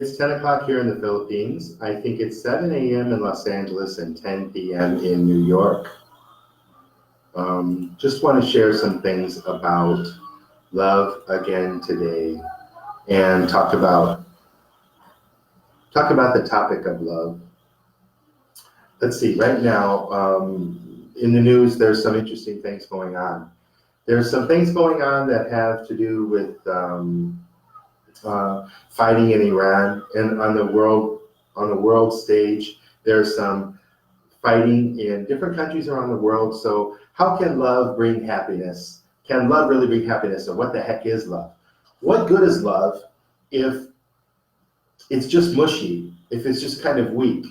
It's 10 o'clock here in the Philippines. I think it's 7 a.m. in Los Angeles and 10 p.m. in New York. Just want to share some things about love again today and talk about the topic of love. Let's see, right now in the news, there's some interesting things going on. There's some things going on that have to do with fighting in Iran, and on the world stage, there's some fighting in different countries around the world. So how can love bring happiness? Can love really bring happiness? And what the heck is love? What good is love if it's just mushy, if it's just kind of weak?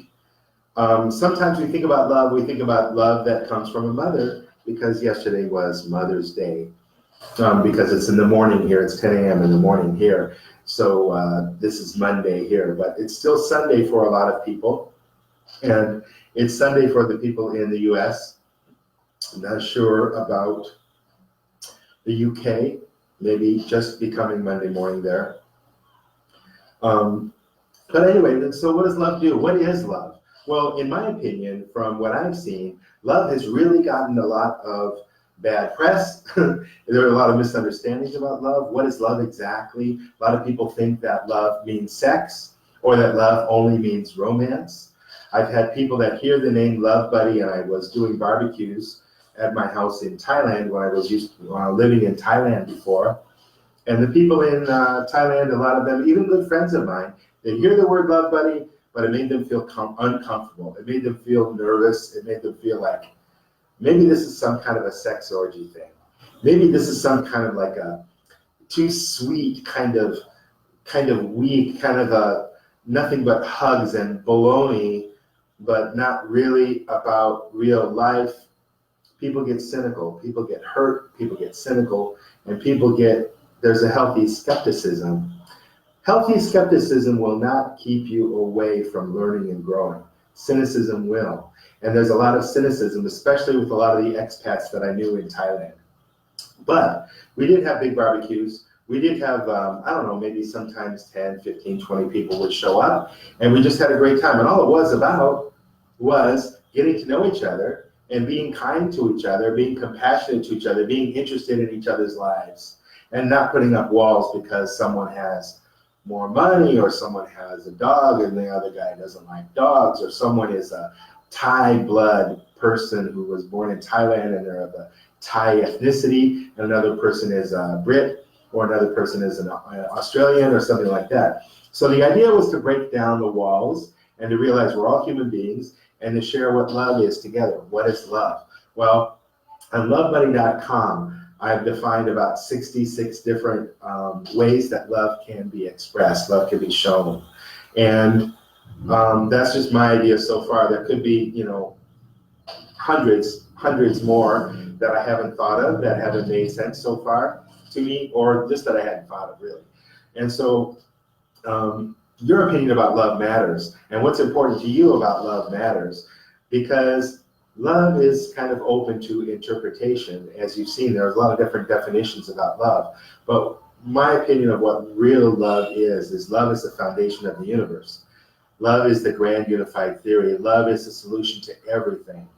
Sometimes we think about love that comes from a mother, because yesterday was Mother's Day. Because it's in the morning here, it's 10 a.m. in the morning here. So this is Monday here, but it's still Sunday for a lot of people. And it's Sunday for the people in the US. I'm not sure about the UK, maybe just becoming Monday morning there. But anyway, so what does love do? What is love? Well, in my opinion, from what I've seen, love has really gotten a lot of bad press. There are a lot of misunderstandings about love. What is love exactly? A lot of people think that love means sex, or that love only means romance. I've had people that hear the name Love Buddy, and I was doing barbecues at my house in Thailand when I was living in Thailand before. And the people in Thailand, a lot of them, even good friends of mine, they hear the word Love Buddy, but it made them feel uncomfortable. It made them feel nervous. It made them feel like, maybe this is some kind of a sex orgy thing. Maybe this is some kind of like a too sweet, kind of weak, kind of a nothing but hugs and baloney, but not really about real life. People get cynical, people get hurt, people get cynical, and there's a healthy skepticism. Healthy skepticism will not keep you away from learning and growing. Cynicism will. And there's a lot of cynicism, especially with a lot of the expats that I knew in Thailand. But we did have big barbecues. We did have, I don't know, maybe sometimes 10, 15, 20 people would show up. And we just had a great time. And all it was about was getting to know each other and being kind to each other, being compassionate to each other, being interested in each other's lives, and not putting up walls because someone has more money, or someone has a dog and the other guy doesn't like dogs, or someone is a Thai blood person who was born in Thailand and they're of the Thai ethnicity, and another person is a Brit, or another person is an Australian, or something like that. So the idea was to break down the walls and to realize we're all human beings, and to share what love is together. What is love? Well, on lovebuddy.com, I've defined about 66 different ways that love can be expressed, love can be shown. And that's just my idea so far. There could be, hundreds more that I haven't thought of, that haven't made sense so far to me, or just that I hadn't thought of really. And so your opinion about love matters, and what's important to you about love matters, because love is kind of open to interpretation. As you've seen, there's a lot of different definitions about love. But my opinion of what real love is love is the foundation of the universe. Love is the grand unified theory. Love is the solution to everything.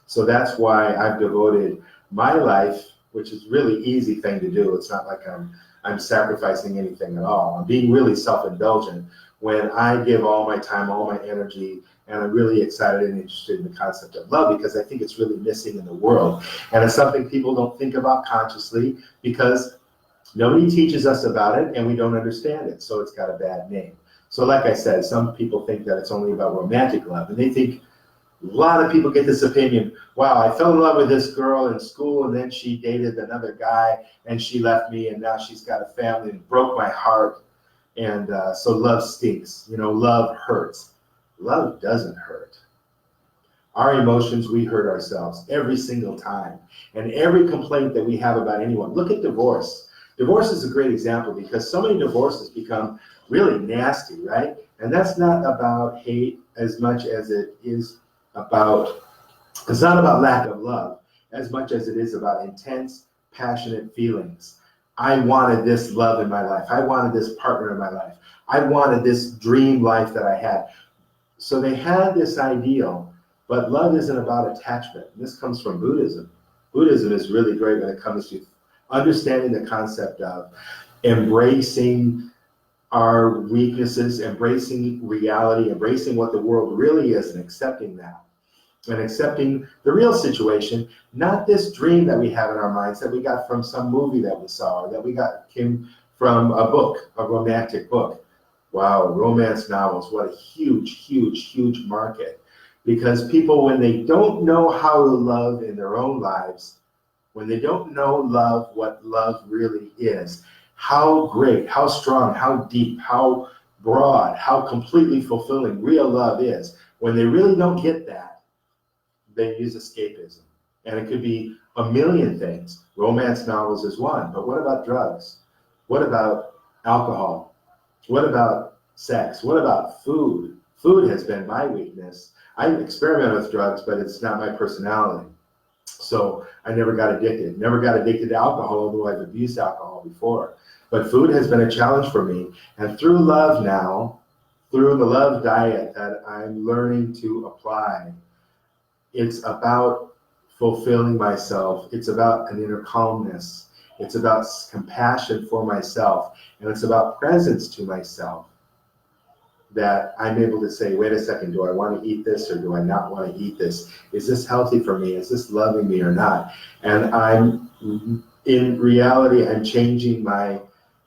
So that's why I've devoted my life, which is a really easy thing to do. It's not like I'm sacrificing anything at all. I'm being really self-indulgent when I give all my time, all my energy, and I'm really excited and interested in the concept of love, because I think it's really missing in the world. And it's something people don't think about consciously, because nobody teaches us about it and we don't understand it. So it's got a bad name. So like I said, some people think that it's only about romantic love, and they think, a lot of people get this opinion, wow, I fell in love with this girl in school, and then she dated another guy and she left me, and now she's got a family, and it broke my heart. And so love stinks, love hurts. Love doesn't hurt. Our emotions, we hurt ourselves every single time. And every complaint that we have about anyone, look at divorce. Divorce is a great example, because so many divorces become really nasty, right? And that's not about hate as much as it is about, it's not about lack of love as much as it is about intense, passionate feelings. I wanted this love in my life. I wanted this partner in my life. I wanted this dream life that I had. So they had this ideal, but love isn't about attachment. And this comes from Buddhism. Buddhism is really great when it comes to understanding the concept of embracing our weaknesses, embracing reality, embracing what the world really is, and accepting that. And accepting the real situation, not this dream that we have in our minds that we got from some movie that we saw, or that we came from a book, a romantic book. Wow, romance novels, what a huge, huge, huge market. Because people, when they don't know how to love in their own lives, when they don't know love, what love really is, how great, how strong, how deep, how broad, how completely fulfilling real love is, when they really don't get that, they use escapism. And it could be a million things. Romance novels is one, but what about drugs? What about alcohol? What about sex? What about food? Food has been my weakness. I experiment with drugs, but it's not my personality. So I never got addicted. Never got addicted to alcohol, although I've abused alcohol before. But food has been a challenge for me. And through love now, through the love diet that I'm learning to apply, it's about fulfilling myself. It's about an inner calmness. It's about compassion for myself. And it's about presence to myself. That I'm able to say, wait a second, do I want to eat this or do I not want to eat this? Is this healthy for me? Is this loving me or not? And in reality, I'm changing my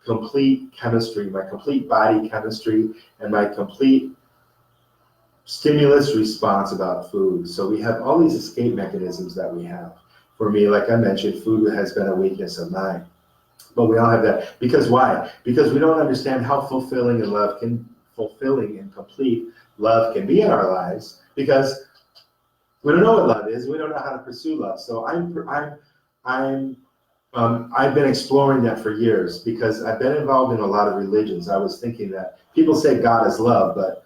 complete chemistry, my complete body chemistry, and my complete stimulus response about food. So we have all these escape mechanisms that we have. For me, like I mentioned, food has been a weakness of mine. But we all have that. Because why? Because we don't understand how fulfilling and complete love can be in our lives, because we don't know what love is. We don't know how to pursue love. So I've been exploring that for years, because I've been involved in a lot of religions. I was thinking that people say God is love, but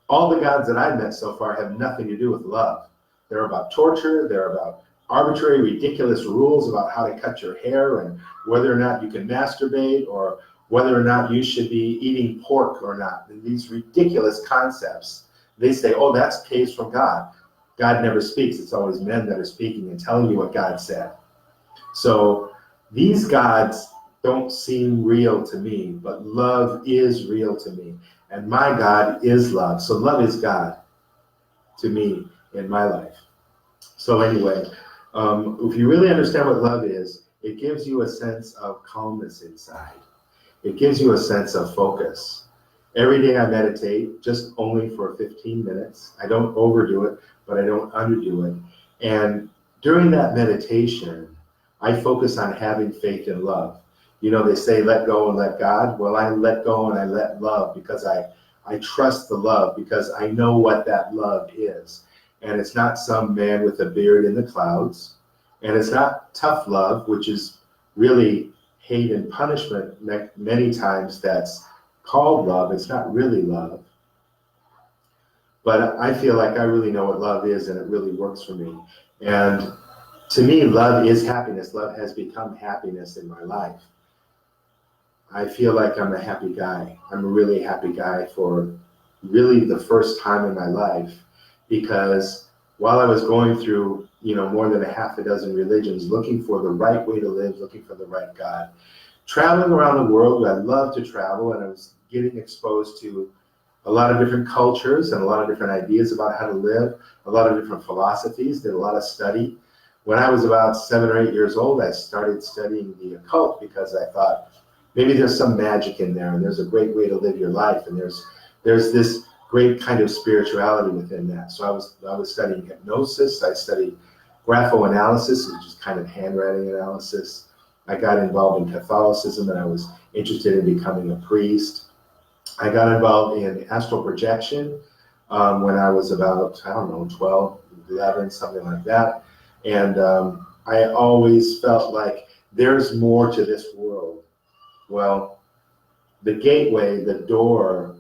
all the gods that I've met so far have nothing to do with love. They're about torture. They're about arbitrary, ridiculous rules about how to cut your hair and whether or not you can masturbate, or whether or not you should be eating pork or not. And these ridiculous concepts. They say, oh, that's caves from God. God never speaks. It's always men that are speaking and telling you what God said. So these gods don't seem real to me, but love is real to me. And my God is love. So love is God to me in my life. So anyway, if you really understand what love is, it gives you a sense of calmness inside. It gives you a sense of focus. Every day I meditate, just only for 15 minutes. I don't overdo it, but I don't underdo it. And during that meditation, I focus on having faith in love. You know, they say, let go and let God. Well, I let go and I let love, because I trust the love, because I know what that love is. And it's not some man with a beard in the clouds. And it's not tough love, which is really hate and punishment. Many times that's called love. It's not really love. But I feel like I really know what love is, and it really works for me. And to me, love is happiness. Love has become happiness in my life. I feel like I'm a happy guy. I'm a really happy guy for really the first time in my life, because while I was going through, more than a half a dozen religions, looking for the right way to live, looking for the right God, traveling around the world, I love to travel, and I was getting exposed to a lot of different cultures and a lot of different ideas about how to live, a lot of different philosophies, did a lot of study. When I was about 7 or 8 years old, I started studying the occult, because I thought, maybe there's some magic in there, and there's a great way to live your life, and there's this great kind of spirituality within that. So I was studying hypnosis. I studied graphoanalysis, which is kind of handwriting analysis. I got involved in Catholicism, and I was interested in becoming a priest. I got involved in astral projection when I was about, 12, 11, something like that. And I always felt like there's more to this world. Well, the gateway, the door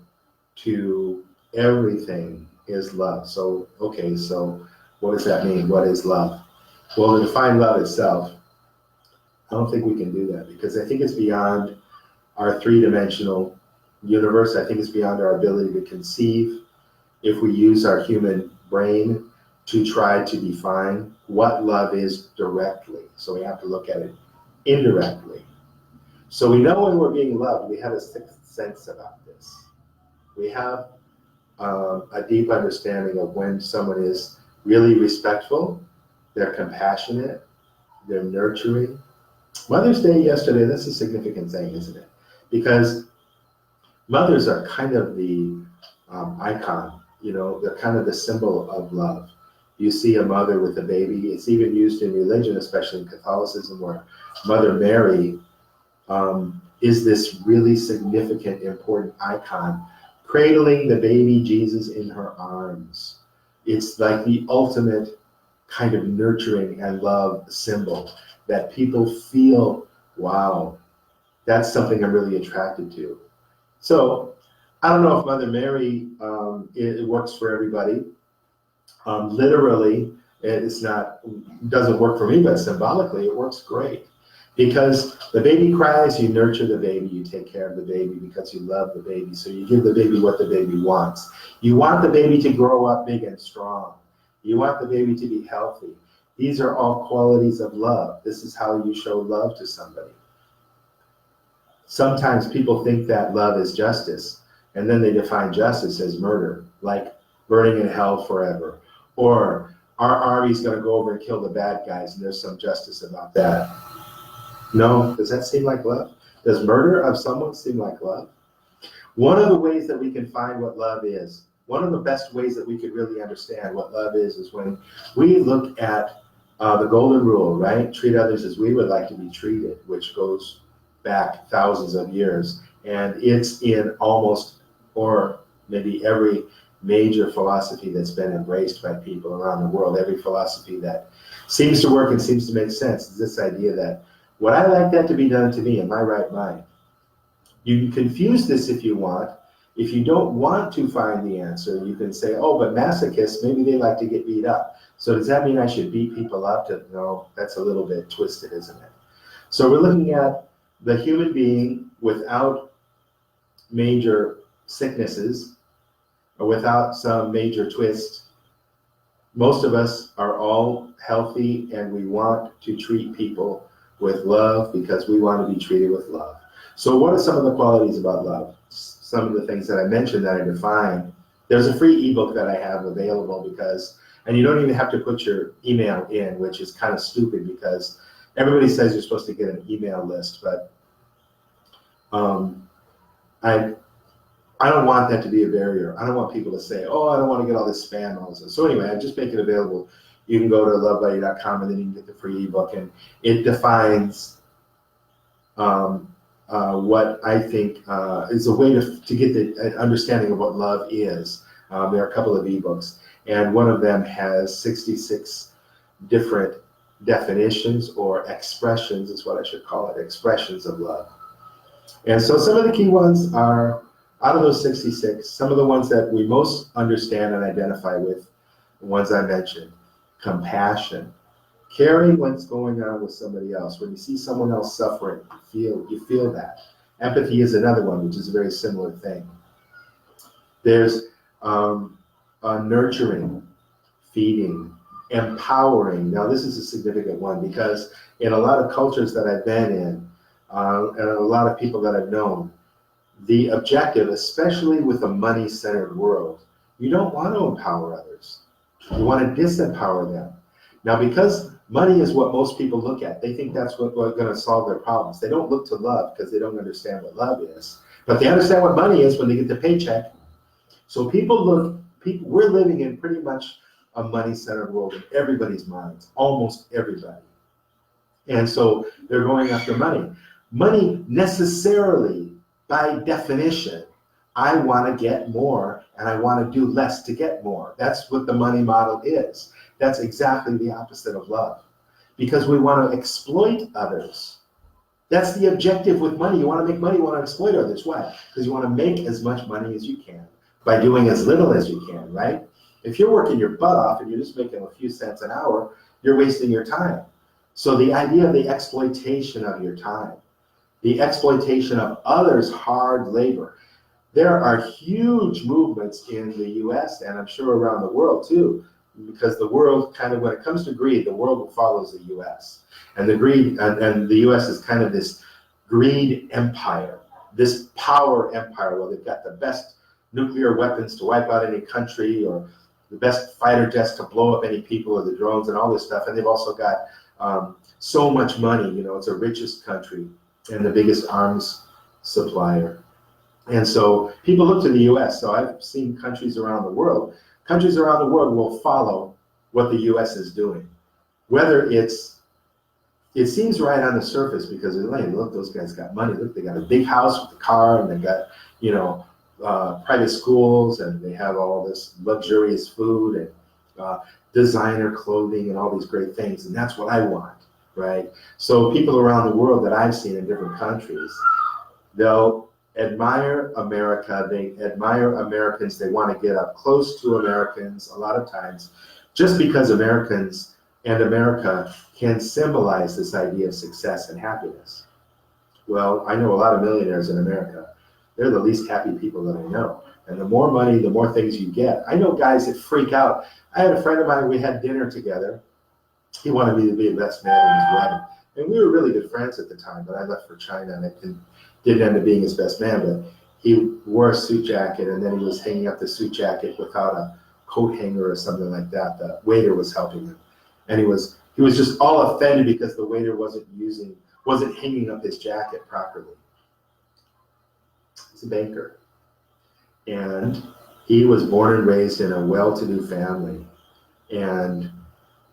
to everything is love. So, okay, so what does that mean? What is love? Well, to define love itself, I don't think we can do that, because I think it's beyond our three-dimensional universe. I think it's beyond our ability to conceive if we use our human brain to try to define what love is directly. So we have to look at it indirectly. So we know when we're being loved, we have a sixth sense about this. We have a deep understanding of when someone is really respectful, they're compassionate, they're nurturing. Mother's Day yesterday, that's a significant thing, isn't it? Because mothers are kind of the icon, they're kind of the symbol of love. You see a mother with a baby. It's even used in religion, especially in Catholicism, where Mother Mary is this really significant, important icon, cradling the baby Jesus in her arms. It's like the ultimate kind of nurturing and love symbol that people feel, wow, that's something I'm really attracted to. So I don't know if Mother Mary, it works for everybody. Literally, it doesn't work for me, but symbolically it works great. Because the baby cries, you nurture the baby, you take care of the baby because you love the baby. So you give the baby what the baby wants. You want the baby to grow up big and strong. You want the baby to be healthy. These are all qualities of love. This is how you show love to somebody. Sometimes people think that love is justice, and then they define justice as murder, like burning in hell forever. Or our army's going to go over and kill the bad guys, and there's some justice about that. No, does that seem like love? Does murder of someone seem like love? One of the ways that we can find what love is, one of the best ways that we could really understand what love is when we look at the golden rule, right? Treat others as we would like to be treated, which goes back thousands of years. And it's in almost, or maybe every major philosophy that's been embraced by people around the world. Every philosophy that seems to work and seems to make sense is this idea that would I like that to be done to me in my right mind? You can confuse this if you want. If you don't want to find the answer, you can say, oh, but masochists, maybe they like to get beat up. So does that mean I should beat people up? No, that's a little bit twisted, isn't it? So we're looking at the human being without major sicknesses or without some major twist. Most of us are all healthy and we want to treat people with love because we want to be treated with love. So what are some of the qualities about love? Some of the things that I mentioned that I defined. There's a free ebook that I have available and you don't even have to put your email in, which is kind of stupid because everybody says you're supposed to get an email list, but I don't want that to be a barrier. I don't want people to say, oh, I don't want to get all this spam. All this. So anyway, I just make it available. You can go to lovebuddy.com and then you can get the free ebook, and it defines what I think is a way to get the understanding of what love is. There are a couple of ebooks, and one of them has 66 different definitions or expressions, is what I should call it, expressions of love. And so some of the key ones are, out of those 66, some of the ones that we most understand and identify with, the ones I mentioned: compassion, caring what's going on with somebody else. When you see someone else suffering, you feel that. Empathy is another one, which is a very similar thing. There's nurturing, feeding, empowering. Now this is a significant one because in a lot of cultures that I've been in, and a lot of people that I've known, the objective, especially with a money-centered world, you don't want to empower others. You want to disempower them. Now, because money is what most people look at, they think that's what's going to solve their problems. They don't look to love because they don't understand what love is. But they understand what money is when they get the paycheck. So we're living in pretty much a money-centered world in everybody's minds, almost everybody. And so they're going after money. Money necessarily, by definition, I want to get more and I want to do less to get more. That's what the money model is. That's exactly the opposite of love, because we want to exploit others. That's the objective with money. You want to make money, you want to exploit others. Why? Because you want to make as much money as you can by doing as little as you can, right? If you're working your butt off and you're just making a few cents an hour, you're wasting your time. So the idea of the exploitation of your time, the exploitation of others' hard labor. There are huge movements in the US and I'm sure around the world too, because the world kind of, when it comes to greed, the world follows the US. And the greed, and the US is kind of this greed empire, this power empire. Well, they've got the best nuclear weapons to wipe out any country, or the best fighter jets to blow up any people, or the drones and all this stuff. And they've also got so much money. You know, it's the richest country and the biggest arms supplier. And so people look to the US. So I've seen countries around the world. Countries around the world will follow what the US is doing. Whether it seems right on the surface because they're like, look, those guys got money. Look, they got a big house with a car, and they got, you know, private schools, and they have all this luxurious food and designer clothing and all these great things. And that's what I want, right? So people around the world that I've seen in different countries, they'll admire America, they admire Americans, they want to get up close to Americans a lot of times, just because Americans and America can symbolize this idea of success and happiness. Well, I know a lot of millionaires in America. They're the least happy people that I know. And the more money, the more things you get. I know guys that freak out. I had a friend of mine, we had dinner together. He wanted me to be the best man in his wedding. And we were really good friends at the time, but I left for China and I didn't end up being his best man. But he wore a suit jacket, and then he was hanging up the suit jacket without a coat hanger or something like that. The waiter was helping him. And he was just all offended because the waiter wasn't hanging up his jacket properly. He's a banker. And he was born and raised in a well-to-do family. And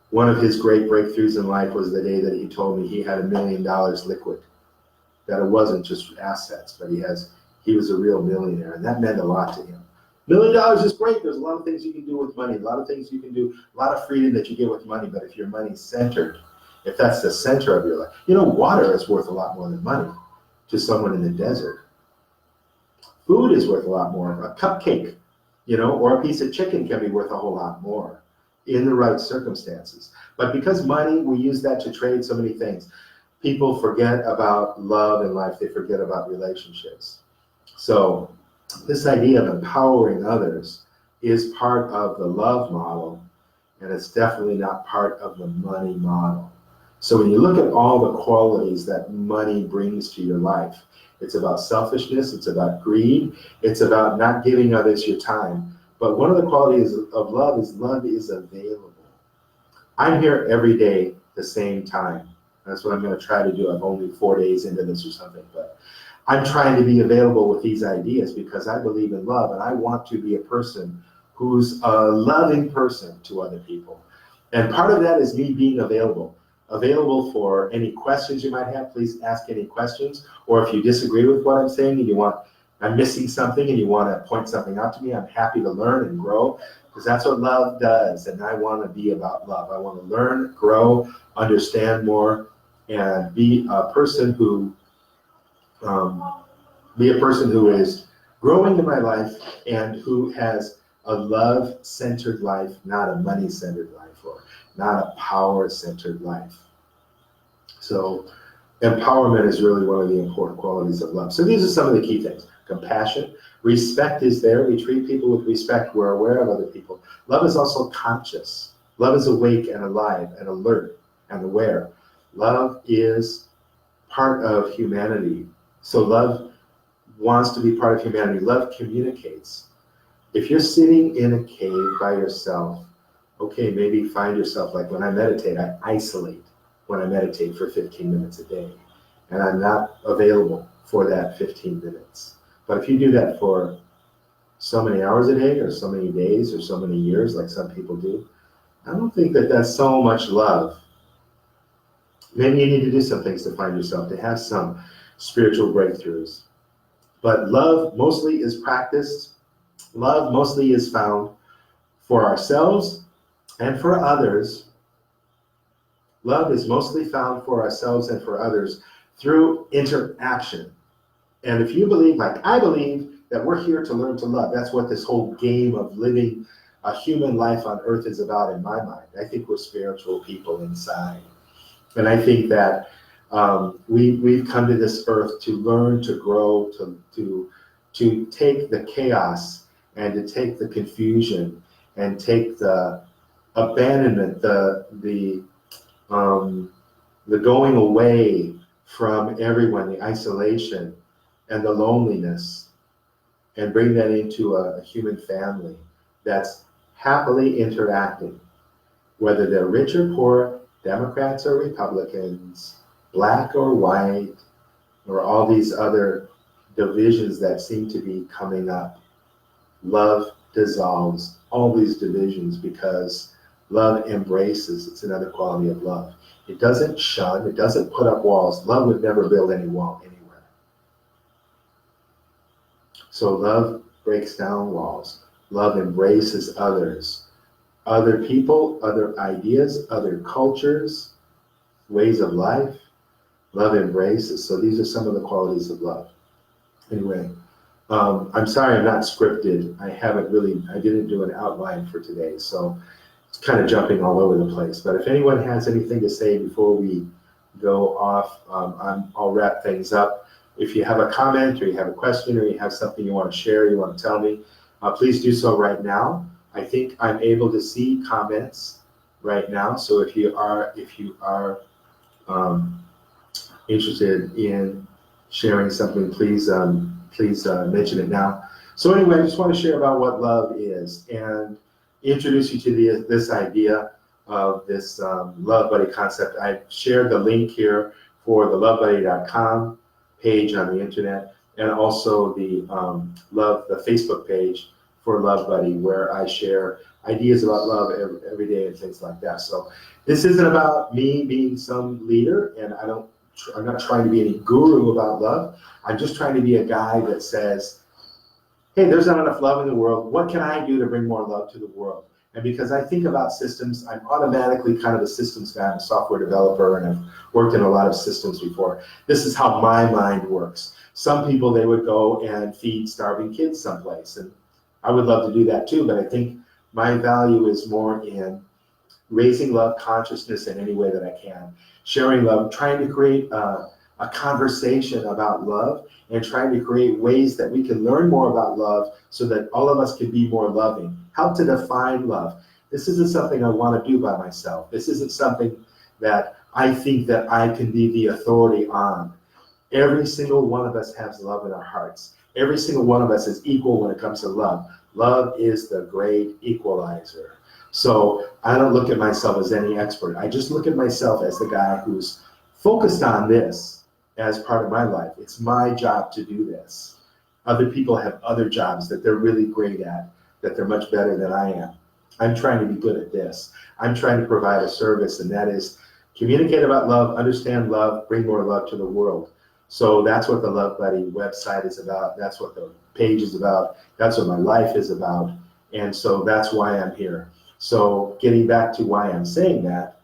one of his great breakthroughs in life was the day that he told me he had $1 million liquid. That it wasn't just assets, but he was a real millionaire, and that meant a lot to him. $1 million is great. There's a lot of things you can do with money, a lot of things you can do, a lot of freedom that you get with money. But if your money's centered, if that's the center of your life, you know, water is worth a lot more than money to someone in the desert. Food is worth a lot more. A cupcake, you know, or a piece of chicken can be worth a whole lot more in the right circumstances. But because money, we use that to trade so many things. People forget about love in life. They forget about relationships. So this idea of empowering others is part of the love model, and it's definitely not part of the money model. So when you look at all the qualities that money brings to your life, it's about selfishness, it's about greed, it's about not giving others your time. But one of the qualities of love is available. I'm here every day the same time. That's what I'm going to try to do. I'm only 4 days into this or something, but I'm trying to be available with these ideas because I believe in love, and I want to be a person who's a loving person to other people. And part of that is me being available for any questions you might have. Please ask any questions, or if you disagree with what I'm saying and I'm missing something and you want to point something out to me, I'm happy to learn and grow, because that's what love does. And I want to be about love. I want to learn, grow, understand more, and be a person who is growing in my life and who has a love-centered life, not a money-centered life, or not a power-centered life. So empowerment is really one of the important qualities of love. So these are some of the key things. Compassion. Respect is there. We treat people with respect. We're aware of other people. Love is also conscious. Love is awake and alive and alert and aware. Love is part of humanity. So love wants to be part of humanity. Love communicates. If you're sitting in a cave by yourself, okay, maybe find yourself, like when I meditate, I isolate when I meditate for 15 minutes a day. And I'm not available for that 15 minutes. But if you do that for so many hours a day, or so many days, or so many years, like some people do, I don't think that that's so much love. Maybe you need to do some things to find yourself, to have some spiritual breakthroughs. But love mostly is practiced. Love mostly is found for ourselves and for others. Love is mostly found for ourselves and for others through interaction. And if you believe, like I believe, that we're here to learn to love, that's what this whole game of living a human life on earth is about in my mind. I think we're spiritual people inside. And I think that we've come to this earth to learn, to grow, to take the chaos and to take the confusion and take the abandonment, the going away from everyone, the isolation and the loneliness, and bring that into a human family that's happily interacting, whether they're rich or poor, Democrats or Republicans, black or white, or all these other divisions that seem to be coming up. Love dissolves all these divisions because love embraces. It's another quality of love. It doesn't shun, it doesn't put up walls. Love would never build any wall anywhere. So love breaks down walls. Love embraces others, other people, other ideas, other cultures, ways of life. Love embraces. So these are some of the qualities of love. Anyway, I'm sorry I'm not scripted. I didn't do an outline for today, so it's kind of jumping all over the place. But if anyone has anything to say before we go off, I'll wrap things up. If you have a comment or you have a question or you have something you want to share, you want to tell me, please do so right now. I think I'm able to see comments right now. So if you are interested in sharing something, please mention it now. So anyway, I just want to share about what love is and introduce you to this idea of this Love Buddy concept. I've shared the link here for the lovebuddy.com page on the internet, and also the Facebook page for Love Buddy, where I share ideas about love every day and things like that. So this isn't about me being some leader, and I'm not trying to be any guru about love. I'm just trying to be a guy that says, hey, there's not enough love in the world. What can I do to bring more love to the world? And because I think about systems, I'm automatically kind of a systems guy. I'm a software developer, and I've worked in a lot of systems before. This is how my mind works. Some people, they would go and feed starving kids someplace, and I would love to do that too, but I think my value is more in raising love consciousness in any way that I can, sharing love, trying to create a conversation about love, and trying to create ways that we can learn more about love so that all of us can be more loving. How to define love. This isn't something I want to do by myself. This isn't something that I think that I can be the authority on. Every single one of us has love in our hearts. Every single one of us is equal when it comes to love. Love is the great equalizer. So I don't look at myself as any expert. I just look at myself as the guy who's focused on this as part of my life. It's my job to do this. Other people have other jobs that they're really great at, that they're much better than I am. I'm trying to be good at this. I'm trying to provide a service, and that is communicate about love, understand love, bring more love to the world. So that's what the Love Buddy website is about. That's what the page is about. That's what my life is about. And so that's why I'm here. So getting back to why I'm saying that,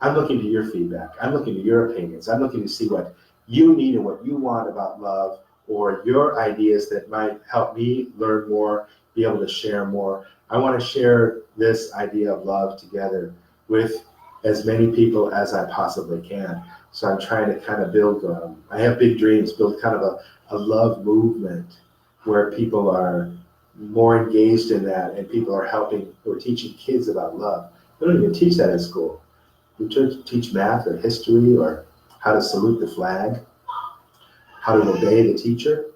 I'm looking to your feedback. I'm looking to your opinions. I'm looking to see what you need and what you want about love, or your ideas that might help me learn more, be able to share more. I want to share this idea of love together with as many people as I possibly can. So I'm trying to kind of build, I have big dreams, build kind of a love movement where people are more engaged in that, and people are helping or teaching kids about love. They don't even teach that in school. We teach math or history or how to salute the flag, how to obey the teacher,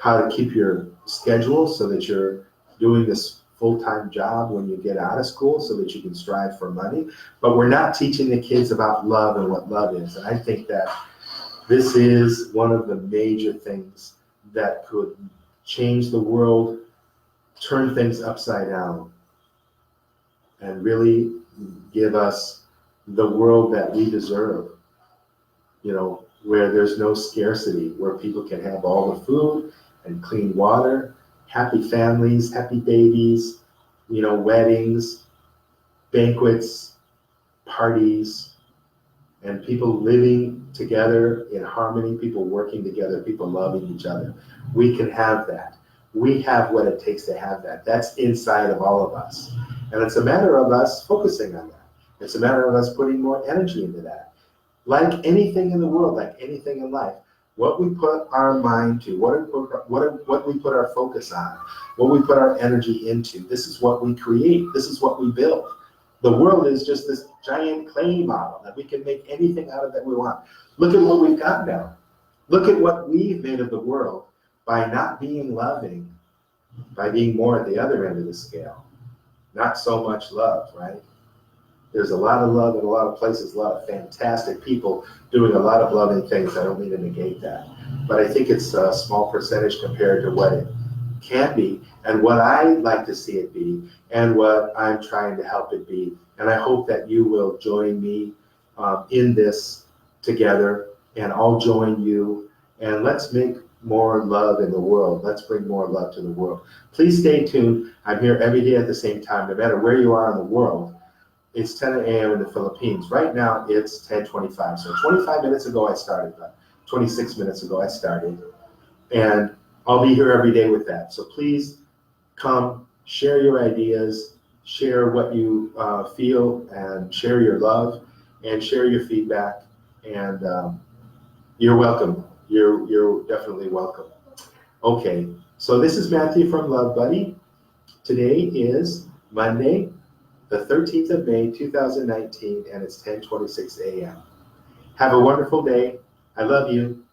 how to keep your schedule so that you're doing this full-time job when you get out of school so that you can strive for money. But we're not teaching the kids about love and what love is. And I think that this is one of the major things that could change the world, turn things upside down, and really give us the world that we deserve, you know, where there's no scarcity, where people can have all the food and clean water, happy families, happy babies, you know, weddings, banquets, parties, and people living together in harmony, people working together, people loving each other. We can have that. We have what it takes to have that. That's inside of all of us. And it's a matter of us focusing on that. It's a matter of us putting more energy into that. Like anything in the world, like anything in life, what we put our mind to, what we put our focus on, what we put our energy into. This is what we create. This is what we build. The world is just this giant clay model that we can make anything out of that we want. Look at what we've got now. Look at what we've made of the world by not being loving, by being more at the other end of the scale. Not so much love, right? There's a lot of love in a lot of places, a lot of fantastic people doing a lot of loving things. I don't mean to negate that. But I think it's a small percentage compared to what it can be and what I'd like to see it be and what I'm trying to help it be. And I hope that you will join me in this together, and I'll join you, and let's make more love in the world. Let's bring more love to the world. Please stay tuned. I'm here every day at the same time, no matter where you are in the world. It's 10 a.m. in the Philippines. Right now, it's 10:25. So 25 minutes ago, I started. 26 minutes ago, I started. And I'll be here every day with that. So please come, share your ideas, share what you feel, and share your love, and share your feedback. And you're welcome. You're definitely welcome. Okay, so this is Matthew from Love Buddy. Today is Monday, the 13th of May, 2019, and it's 10:26 a.m. Have a wonderful day. I love you.